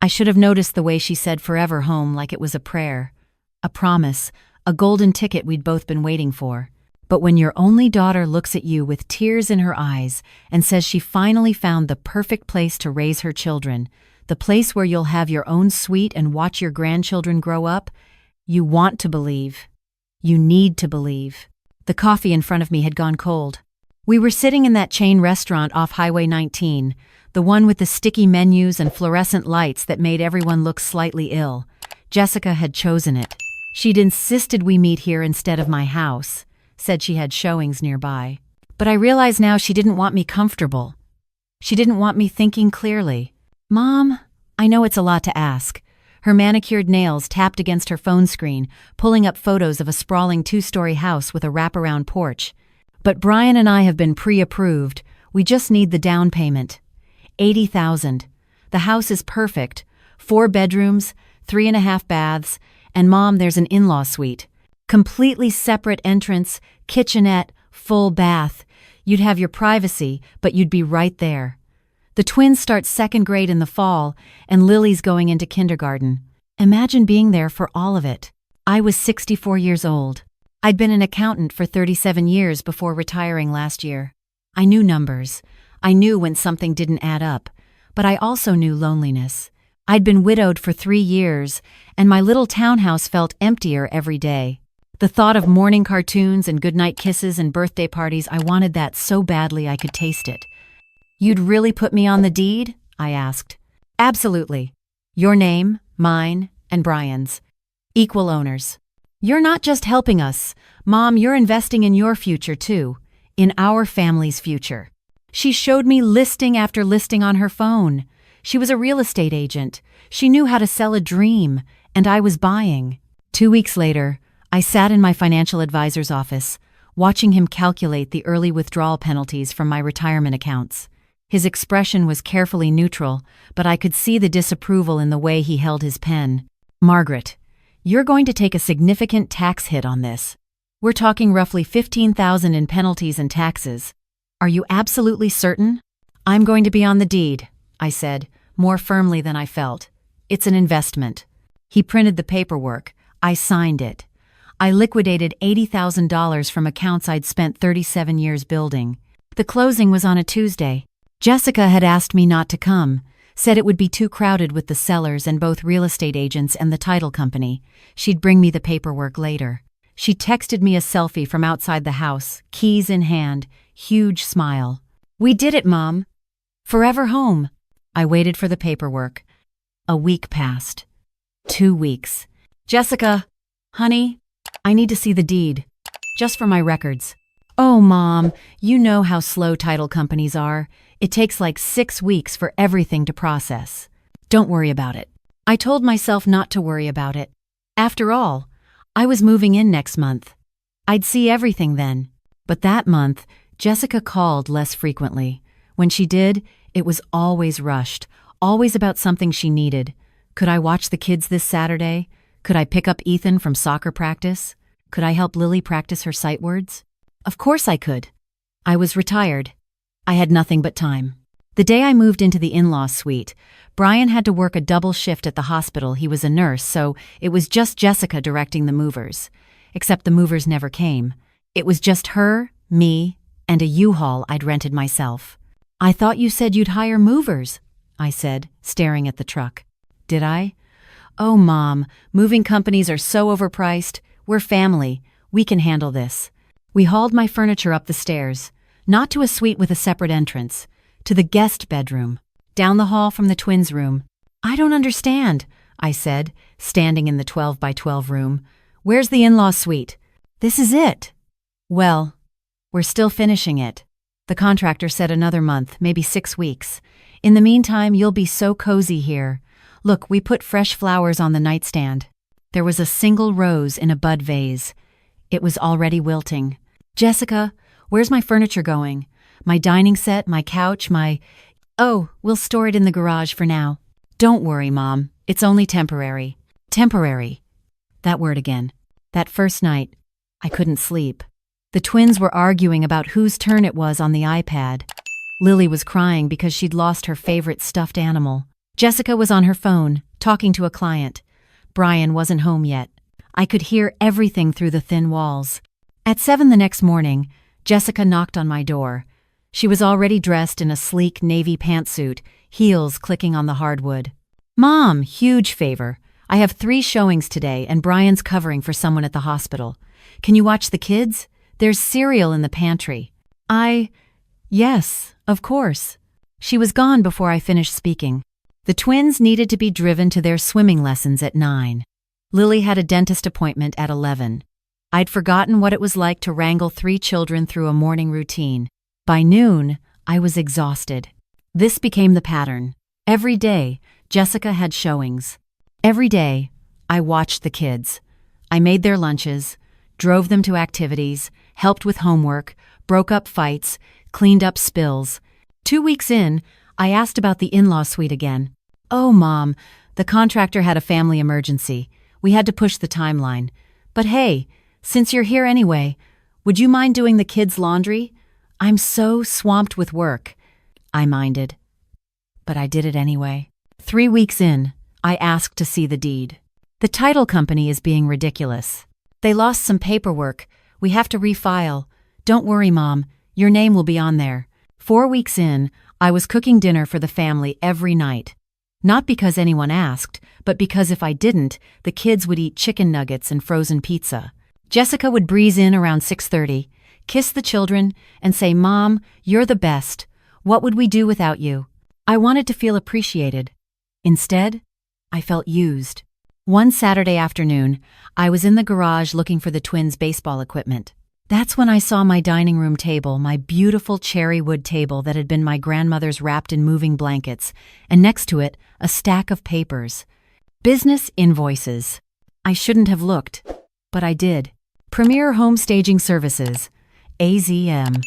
I should have noticed the way she said forever home like it was a prayer, a promise, a golden ticket we'd both been waiting for. But when your only daughter looks at you with tears in her eyes and says she finally found the perfect place to raise her children, the place where you'll have your own suite and watch your grandchildren grow up, you want to believe. You need to believe. The coffee in front of me had gone cold. We were sitting in that chain restaurant off Highway 19, the one with the sticky menus and fluorescent lights that made everyone look slightly ill. Jessica had chosen it. She'd insisted we meet here instead of my house, said she had showings nearby. But I realize now she didn't want me comfortable. She didn't want me thinking clearly. Mom, I know it's a lot to ask. Her manicured nails tapped against her phone screen, pulling up photos of a sprawling 2-story house with a wraparound porch. But Brian and I have been pre-approved. We just need the down payment. $80,000. The house is perfect. 4 bedrooms, 3.5 baths, and Mom, there's an in-law suite. Completely separate entrance, kitchenette, full bath. You'd have your privacy, but you'd be right there. The twins start 2nd grade in the fall, and Lily's going into kindergarten. Imagine being there for all of it. I was 64 years old. I'd been an accountant for 37 years before retiring last year. I knew numbers. I knew when something didn't add up. But I also knew loneliness. I'd been widowed for 3 years, and my little townhouse felt emptier every day. The thought of morning cartoons and goodnight kisses and birthday parties, I wanted that so badly I could taste it. You'd really put me on the deed? I asked. Absolutely. Your name, mine, and Brian's. Equal owners. You're not just helping us. Mom, you're investing in your future too. In our family's future. She showed me listing after listing on her phone. She was a real estate agent. She knew how to sell a dream, and I was buying. 2 weeks later, I sat in my financial advisor's office, watching him calculate the early withdrawal penalties from my retirement accounts. His expression was carefully neutral, but I could see the disapproval in the way he held his pen. Margaret, you're going to take a significant tax hit on this. We're talking roughly $15,000 in penalties and taxes. Are you absolutely certain? I'm going to be on the deed, I said, more firmly than I felt. It's an investment. He printed the paperwork. I signed it. I liquidated $80,000 from accounts I'd spent 37 years building. The closing was on a Tuesday. Jessica had asked me not to come, said it would be too crowded with the sellers and both real estate agents and the title company. She'd bring me the paperwork later. She texted me a selfie from outside the house, keys in hand, huge smile. We did it, Mom. Forever home. I waited for the paperwork. A week passed. 2 weeks. Jessica, honey, I need to see the deed. Just for my records. Oh, Mom, you know how slow title companies are. It takes like 6 weeks for everything to process. Don't worry about it. I told myself not to worry about it. After all, I was moving in next month. I'd see everything then. But that month, Jessica called less frequently. When she did, it was always rushed, always about something she needed. Could I watch the kids this Saturday? Could I pick up Ethan from soccer practice? Could I help Lily practice her sight words? Of course I could. I was retired. I had nothing but time. The day I moved into the in-law suite, Brian had to work a double shift at the hospital. He was a nurse, so it was just Jessica directing the movers. Except the movers never came. It was just her, me, and a U-Haul I'd rented myself. I thought you said you'd hire movers, I said, staring at the truck. Did I? Oh, Mom, moving companies are so overpriced. We're family. We can handle this. We hauled my furniture up the stairs, not to a suite with a separate entrance, to the guest bedroom, down the hall from the twins' room. I don't understand, I said, standing in the 12 by 12 room. Where's the in-law suite? This is it. Well, we're still finishing it. The contractor said another month, maybe 6 weeks. In the meantime, you'll be so cozy here. Look, we put fresh flowers on the nightstand. There was a single rose in a bud vase. It was already wilting. Jessica, where's my furniture going? My dining set, my couch, Oh, we'll store it in the garage for now. Don't worry, Mom. It's only temporary. Temporary. That word again. That first night, I couldn't sleep. The twins were arguing about whose turn it was on the iPad. Lily was crying because she'd lost her favorite stuffed animal. Jessica was on her phone, talking to a client. Brian wasn't home yet. I could hear everything through the thin walls. At 7 the next morning, Jessica knocked on my door. She was already dressed in a sleek navy pantsuit, heels clicking on the hardwood. "Mom, huge favor. I have 3 showings today and Brian's covering for someone at the hospital. Can you watch the kids? There's cereal in the pantry." Yes, of course. She was gone before I finished speaking. The twins needed to be driven to their swimming lessons at 9. Lily had a dentist appointment at 11. I'd forgotten what it was like to wrangle 3 children through a morning routine. By noon, I was exhausted. This became the pattern. Every day, Jessica had showings. Every day, I watched the kids. I made their lunches, drove them to activities, helped with homework, broke up fights, cleaned up spills. 2 weeks in, I asked about the in-law suite again. "Oh, Mom, the contractor had a family emergency. We had to push the timeline. But hey, since you're here anyway, would you mind doing the kids' laundry? I'm so swamped with work." I minded. But I did it anyway. 3 weeks in, I asked to see the deed. "The title company is being ridiculous. They lost some paperwork. We have to refile. Don't worry, Mom. Your name will be on there." 4 weeks in, I was cooking dinner for the family every night. Not because anyone asked, but because if I didn't, the kids would eat chicken nuggets and frozen pizza. Jessica would breeze in around 6:30, kiss the children, and say, "Mom, you're the best. What would we do without you?" I wanted to feel appreciated. Instead, I felt used. One Saturday afternoon, I was in the garage looking for the twins' baseball equipment. That's when I saw my dining room table, my beautiful cherry wood table that had been my grandmother's wrapped in moving blankets, and next to it, a stack of papers. Business invoices. I shouldn't have looked, but I did. Premier Home Staging Services, AZM,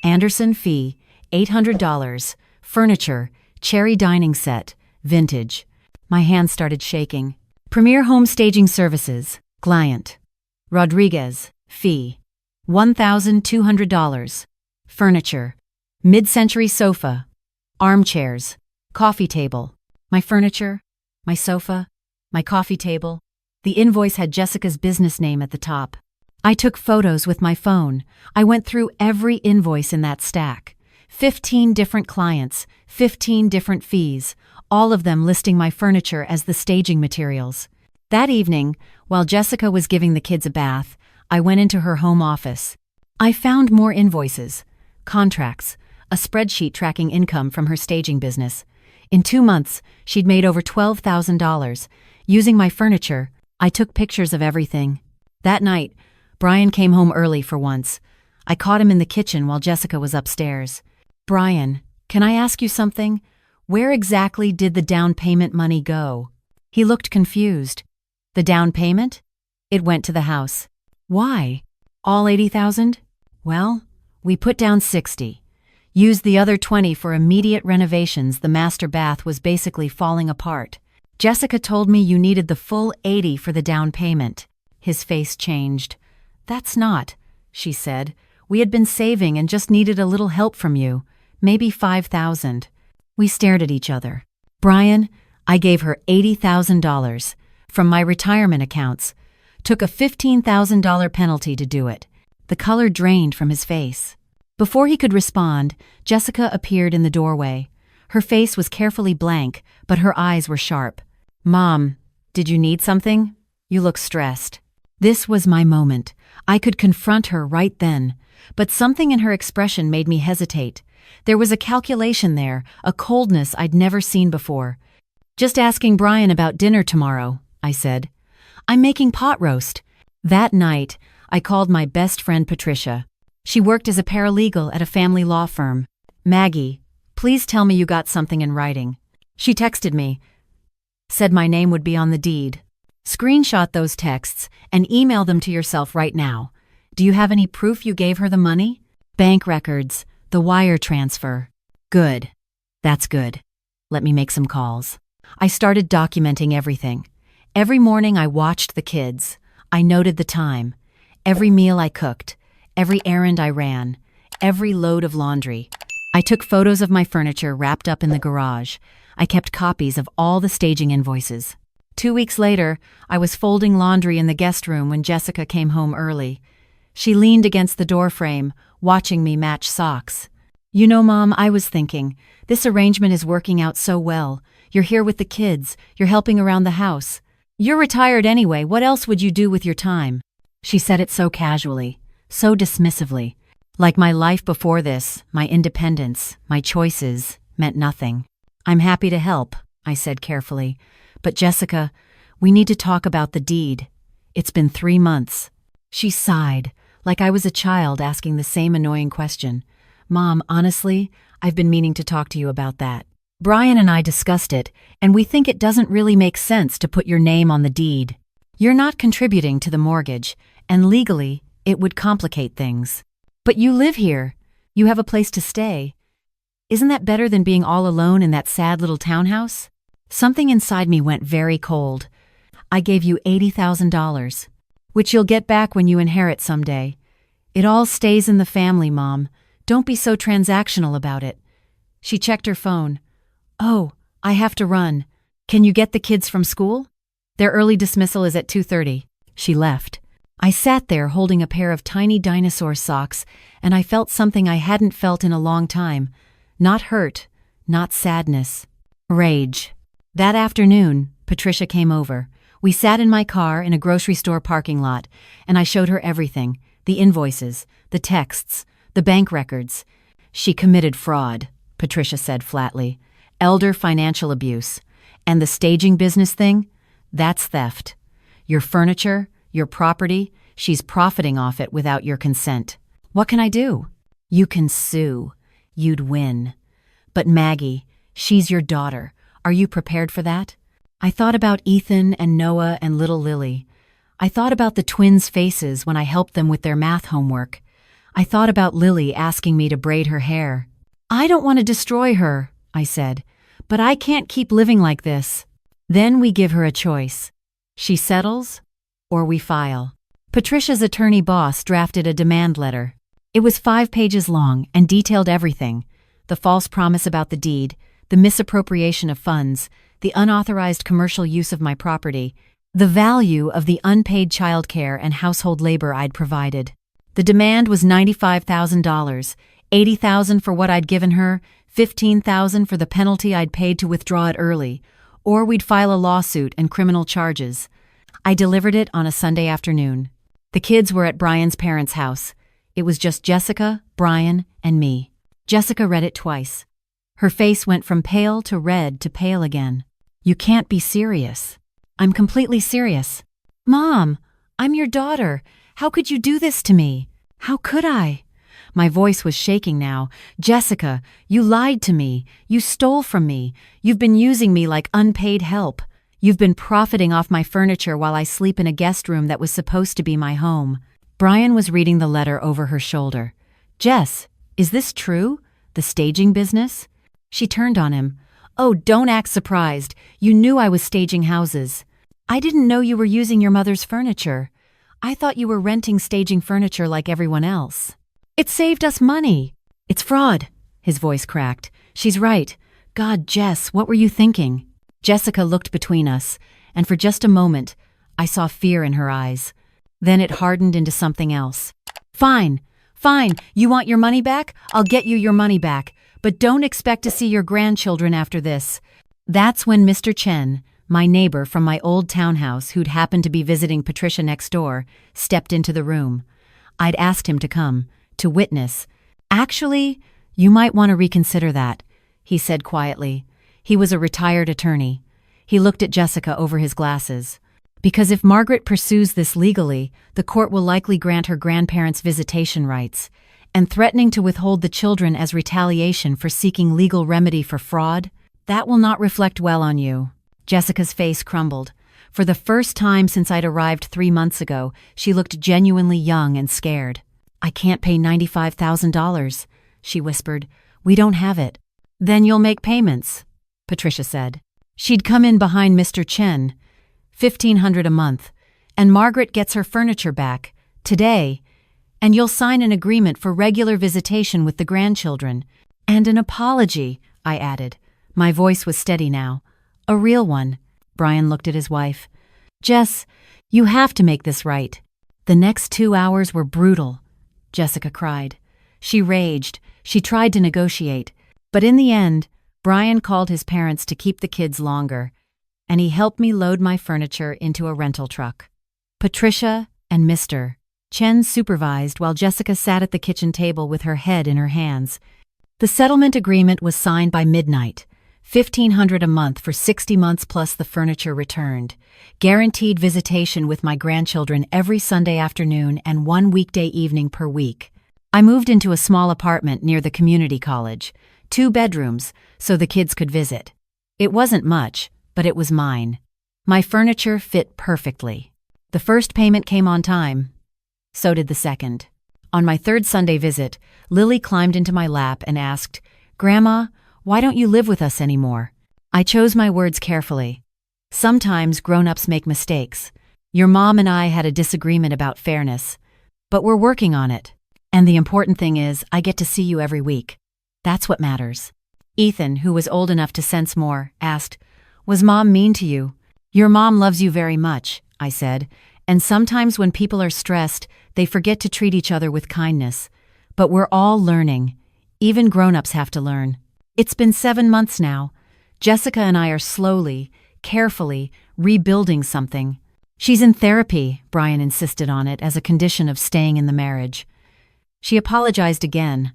Anderson fee, $800, furniture, cherry dining set, vintage. My hands started shaking. Premier Home Staging Services, client. Rodriguez, fee, $1,200. Furniture, mid-century sofa, armchairs, coffee table. My furniture, my sofa, my coffee table. The invoice had Jessica's business name at the top. I took photos with my phone. I went through every invoice in that stack. 15 different clients, 15 different fees, all of them listing my furniture as the staging materials. That evening, while Jessica was giving the kids a bath, I went into her home office. I found more invoices, contracts, a spreadsheet tracking income from her staging business. In 2 months, she'd made over $12,000. Using my furniture, I took pictures of everything. That night, Brian came home early for once. I caught him in the kitchen while Jessica was upstairs. "Brian, can I ask you something? Where exactly did the down payment money go?" He looked confused. "The down payment? It went to the house." "Why? All 80,000? Well, we put down 60. Used the other 20 for immediate renovations. The master bath was basically falling apart. Jessica told me you needed the full 80 for the down payment." His face changed. "That's not," she said. "We had been saving and just needed a little help from you. Maybe 5,000. We stared at each other. "Brian, I gave her $80,000 from my retirement accounts. Took a $15,000 penalty to do it." The color drained from his face. Before he could respond, Jessica appeared in the doorway. Her face was carefully blank, but her eyes were sharp. "Mom, did you need something? You look stressed." This was my moment. I could confront her right then, but something in her expression made me hesitate. There was a calculation there, a coldness I'd never seen before. "Just asking Brian about dinner tomorrow," I said. "I'm making pot roast." That night, I called my best friend Patricia. She worked as a paralegal at a family law firm. "Maggie, please tell me you got something in writing." She texted me, said my name would be on the deed. "Screenshot those texts and email them to yourself right now. Do you have any proof you gave her the money?" "Bank records, the wire transfer." "Good. That's good. Let me make some calls." I started documenting everything. Every morning I watched the kids. I noted the time. Every meal I cooked. Every errand I ran. Every load of laundry. I took photos of my furniture wrapped up in the garage. I kept copies of all the staging invoices. 2 weeks later, I was folding laundry in the guest room when Jessica came home early. She leaned against the doorframe, watching me match socks. "You know, Mom, I was thinking, this arrangement is working out so well. You're here with the kids, you're helping around the house. You're retired anyway, what else would you do with your time?" She said it so casually, so dismissively, like my life before this, my independence, my choices, meant nothing. "I'm happy to help," I said carefully. "But Jessica, we need to talk about the deed. It's been 3 months." She sighed, like I was a child asking the same annoying question. "Mom, honestly, I've been meaning to talk to you about that. Brian and I discussed it, and we think it doesn't really make sense to put your name on the deed. You're not contributing to the mortgage, and legally, it would complicate things. But you live here. You have a place to stay. Isn't that better than being all alone in that sad little townhouse?" Something inside me went very cold. "I gave you $80,000, which you'll get back when you inherit someday. It all stays in the family, Mom. Don't be so transactional about it." She checked her phone. "Oh, I have to run. Can you get the kids from school? Their early dismissal is at 2:30. She left. I sat there holding a pair of tiny dinosaur socks, and I felt something I hadn't felt in a long time. Not hurt, not sadness. Rage. That afternoon, Patricia came over. We sat in my car in a grocery store parking lot, and I showed her everything, the invoices, the texts, the bank records. "She committed fraud," Patricia said flatly. "Elder financial abuse. And the staging business thing? That's theft. Your furniture, your property, she's profiting off it without your consent. What can I do?" "You can sue. You'd win. But Maggie, she's your daughter. Are you prepared for that?" I thought about Ethan and Noah and little Lily. I thought about the twins' faces when I helped them with their math homework. I thought about Lily asking me to braid her hair. "I don't want to destroy her," I said, "but I can't keep living like this." Then we give her a choice. She settles, or we file. Patricia's attorney boss drafted a demand letter. It was 5 pages long and detailed everything: the false promise about the deed, the misappropriation of funds, the unauthorized commercial use of my property, the value of the unpaid childcare and household labor I'd provided. The demand was $95,000, $80,000 for what I'd given her, $15,000 for the penalty I'd paid to withdraw it early, or we'd file a lawsuit and criminal charges. I delivered it on a Sunday afternoon. The kids were at Brian's parents' house. It was just Jessica, Brian, and me. Jessica read it twice. Her face went from pale to red to pale again. "You can't be serious." "I'm completely serious." "Mom, I'm your daughter. How could you do this to me? How could I?" My voice was shaking now. "Jessica, you lied to me. You stole from me. You've been using me like unpaid help. You've been profiting off my furniture while I sleep in a guest room that was supposed to be my home." Brian was reading the letter over her shoulder. "Jess, is this true? The staging business?" She turned on him. "Oh, don't act surprised. You knew I was staging houses." "I didn't know you were using your mother's furniture. I thought you were renting staging furniture like everyone else." "It saved us money." "It's fraud." His voice cracked. "She's right. God, Jess, what were you thinking?" Jessica looked between us, and for just a moment, I saw fear in her eyes. Then it hardened into something else. "Fine, fine. You want your money back? I'll get you your money back. But don't expect to see your grandchildren after this." That's when Mr. Chen, my neighbor from my old townhouse who'd happened to be visiting Patricia next door, stepped into the room. I'd asked him to come, to witness. "Actually, you might want to reconsider that," he said quietly. He was a retired attorney. He looked at Jessica over his glasses. "Because if Margaret pursues this legally, the court will likely grant her grandparents visitation rights, and threatening to withhold the children as retaliation for seeking legal remedy for fraud, that will not reflect well on you." Jessica's face crumbled. For the first time since I'd arrived 3 months ago, she looked genuinely young and scared. "I can't pay $95,000, she whispered. "We don't have it." "Then you'll make payments," Patricia said. She'd come in behind Mr. Chen, $1,500 a month, and Margaret gets her furniture back, today, and you'll sign an agreement for regular visitation with the grandchildren. "And an apology," I added. My voice was steady now. A real one. Brian looked at his wife. Jess, you have to make this right. The next 2 hours were brutal, Jessica cried. She raged. She tried to negotiate. But in the end, Brian called his parents to keep the kids longer, and he helped me load my furniture into a rental truck. Patricia and Mr. Chen supervised while Jessica sat at the kitchen table with her head in her hands. The settlement agreement was signed by midnight. $1,500 a month for 60 months plus the furniture returned. Guaranteed visitation with my grandchildren every Sunday afternoon and 1 weekday evening per week. I moved into a small apartment near the community college. 2 bedrooms, so the kids could visit. It wasn't much, but it was mine. My furniture fit perfectly. The first payment came on time. So did the second. On my 3rd Sunday visit, Lily climbed into my lap and asked, "Grandma, why don't you live with us anymore?" I chose my words carefully. Sometimes grown-ups make mistakes. Your mom and I had a disagreement about fairness, but we're working on it. And the important thing is, I get to see you every week. That's what matters. Ethan, who was old enough to sense more, asked, "Was Mom mean to you?" "Your mom loves you very much," I said, "and sometimes when people are stressed, they forget to treat each other with kindness. But we're all learning. Even grown-ups have to learn." It's been 7 months now. Jessica and I are slowly, carefully, rebuilding something. She's in therapy, Brian insisted on it as a condition of staying in the marriage. She apologized again.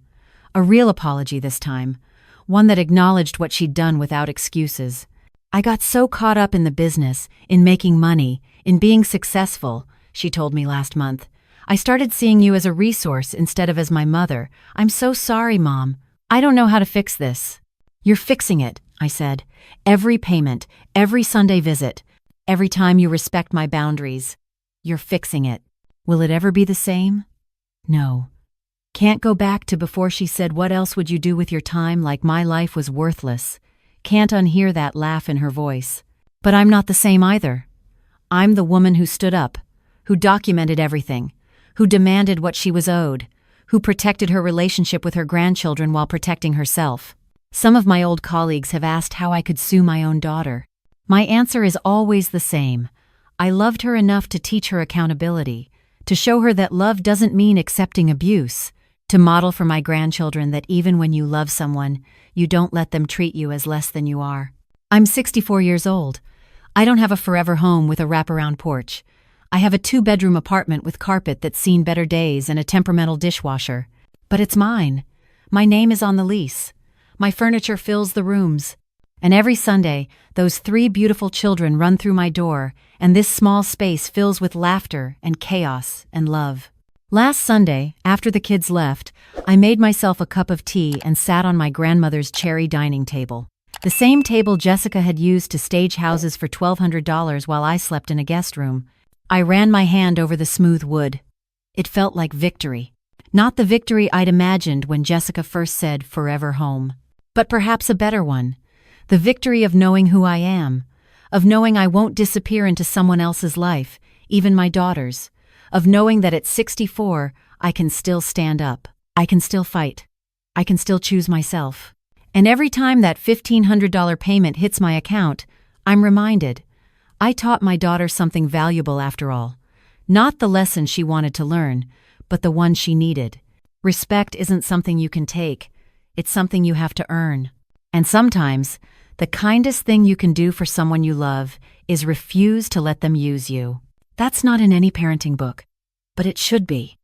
A real apology this time. One that acknowledged what she'd done without excuses. "I got so caught up in the business, in making money, in being successful," she told me last month. "I started seeing you as a resource instead of as my mother. I'm so sorry, Mom. I don't know how to fix this." "You're fixing it," I said. "Every payment, every Sunday visit, every time you respect my boundaries. You're fixing it. Will it ever be the same? No. Can't go back to before she said, 'What else would you do with your time?' like my life was worthless. Can't unhear that laugh in her voice. But I'm not the same either. I'm the woman who stood up, who documented everything, who demanded what she was owed, who protected her relationship with her grandchildren while protecting herself. Some of my old colleagues have asked how I could sue my own daughter. My answer is always the same. I loved her enough to teach her accountability, to show her that love doesn't mean accepting abuse, to model for my grandchildren that even when you love someone, you don't let them treat you as less than you are. I'm 64 years old. I don't have a forever home with a wraparound porch. I have a 2-bedroom apartment with carpet that's seen better days and a temperamental dishwasher. But it's mine. My name is on the lease. My furniture fills the rooms. And every Sunday, those 3 beautiful children run through my door, and this small space fills with laughter and chaos and love. Last Sunday, after the kids left, I made myself a cup of tea and sat on my grandmother's cherry dining table. The same table Jessica had used to stage houses for $1,200 while I slept in a guest room. I ran my hand over the smooth wood. It felt like victory. Not the victory I'd imagined when Jessica first said, "Forever home." But perhaps a better one. The victory of knowing who I am. Of knowing I won't disappear into someone else's life, even my daughter's. Of knowing that at 64, I can still stand up. I can still fight. I can still choose myself. And every time that $1,500 payment hits my account, I'm reminded. I taught my daughter something valuable after all. Not the lesson she wanted to learn, but the one she needed. Respect isn't something you can take. It's something you have to earn. And sometimes, the kindest thing you can do for someone you love is refuse to let them use you. That's not in any parenting book, but it should be.